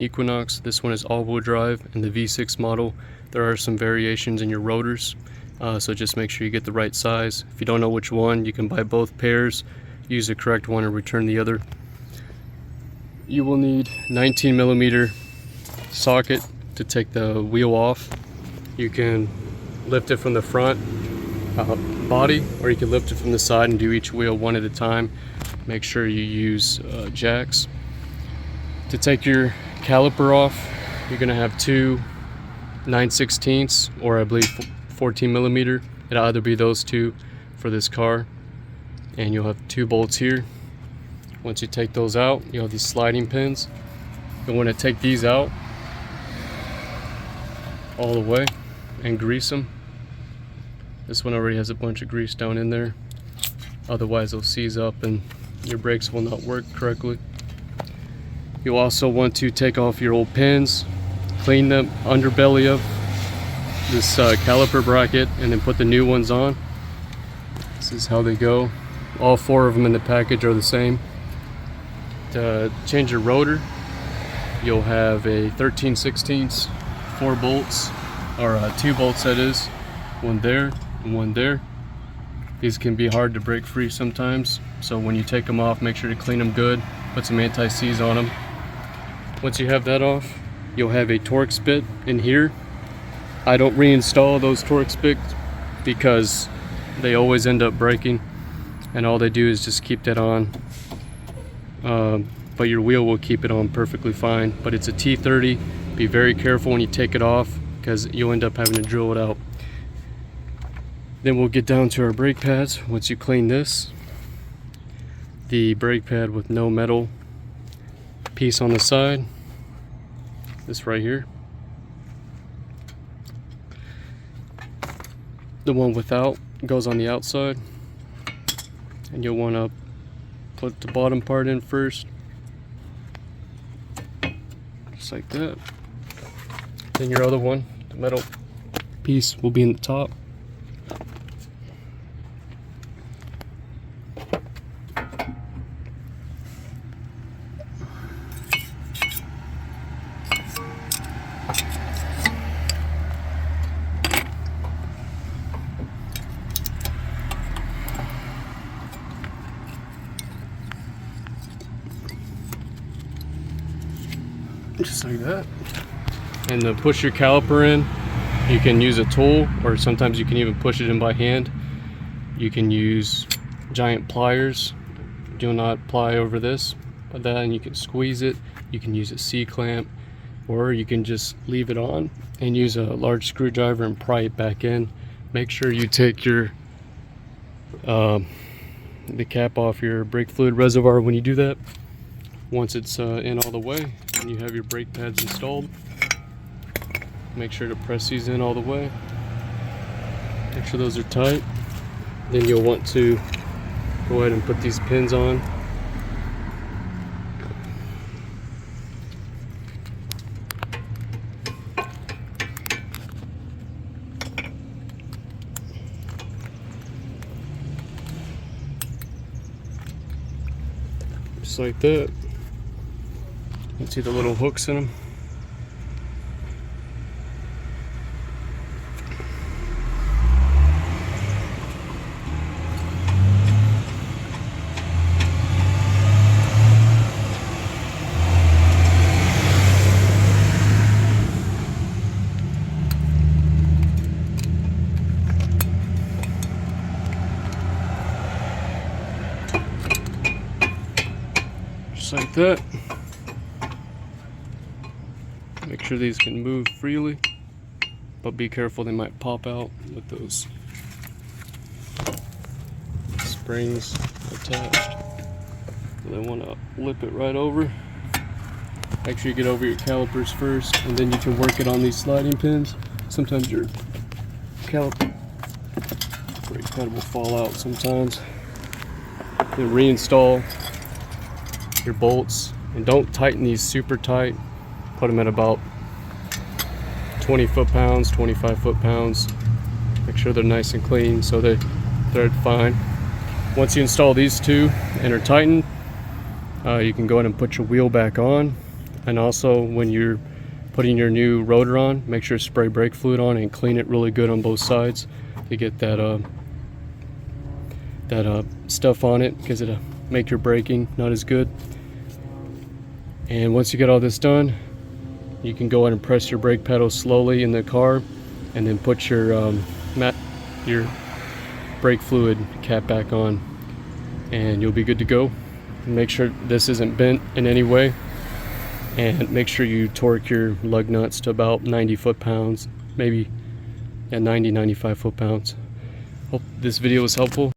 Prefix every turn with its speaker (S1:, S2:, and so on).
S1: Equinox. This one is all-wheel drive, and the V6 model. There are some variations in your rotors, so just make sure you get the right size. If you don't know which one, you can buy both pairs, use the correct one, and return the other. You will need 19mm socket to take the wheel off. You can lift it from the front body, or you can lift it from the side and do each wheel one at a time. Make sure you use jacks. To take your caliper off, you're going to have two 9/16 or I believe 14mm. It'll either be those two for this car, and you'll have two bolts here. Once you take those out, you'll have these sliding pins. You'll want to take these out all the way and grease them. This one already has a bunch of grease down in there, otherwise they'll seize up and your brakes will not work correctly. You'll also want to take off your old pins, clean the underbelly of this caliper bracket, and then put the new ones on. This is how they go. All four of them in the package are the same. To change your rotor, you'll have a 13/16 4 bolts, or 2 bolts that is, one there and one there. These can be hard to break free sometimes, so when you take them off, make sure to clean them good, put some anti-seize on them. Once you have that off, you'll have a Torx bit in here. I don't reinstall those Torx bits because they always end up breaking, and all they do is just keep that on. But your wheel will keep it on perfectly fine. But it's a T30. Be very careful when you take it off, because you'll end up having to drill it out. Then we'll get down to our brake pads. Once you clean this, the brake pad with no metal piece on the side, this right here. The one without goes on the outside, and you'll want to put the bottom part in first, just like that. Then your other one, the metal piece, will be in the top. Just like that. And to push your caliper in, you can use a tool, or sometimes you can even push it in by hand. You can use giant pliers. Do not ply over this, but then you can squeeze it. You can use a C-clamp, or you can just leave it on and use a large screwdriver and pry it back in. Make sure you take your the cap off your brake fluid reservoir when you do that. Once it's in all the way and you have your brake pads installed, make sure to press these in all the way. Make sure those are tight. Then you'll want to go ahead and put these pins on. Just like that. You can see the little hooks in them. Just like that. Make sure these can move freely, but be careful, they might pop out with those springs attached. And then want to flip it right over. Make sure you get over your calipers first, and then you can work it on these sliding pins. Sometimes your caliper brake pad will fall out sometimes. Then reinstall your bolts, and don't tighten these super tight. Put them at about 20 foot-pounds, 25 foot-pounds. Make sure they're nice and clean so they thread fine. Once you install these two and are tightened, you can go ahead and put your wheel back on. And also when you're putting your new rotor on, make sure to spray brake fluid on and clean it really good on both sides to get that stuff on it, because it'll make your braking not as good. And once you get all this done, you can go ahead and press your brake pedal slowly in the car, and then put your brake fluid cap back on, and you'll be good to go. Make sure this isn't bent in any way, and make sure you torque your lug nuts to about 90 foot-pounds, maybe at 90-95 foot-pounds. Hope this video was helpful.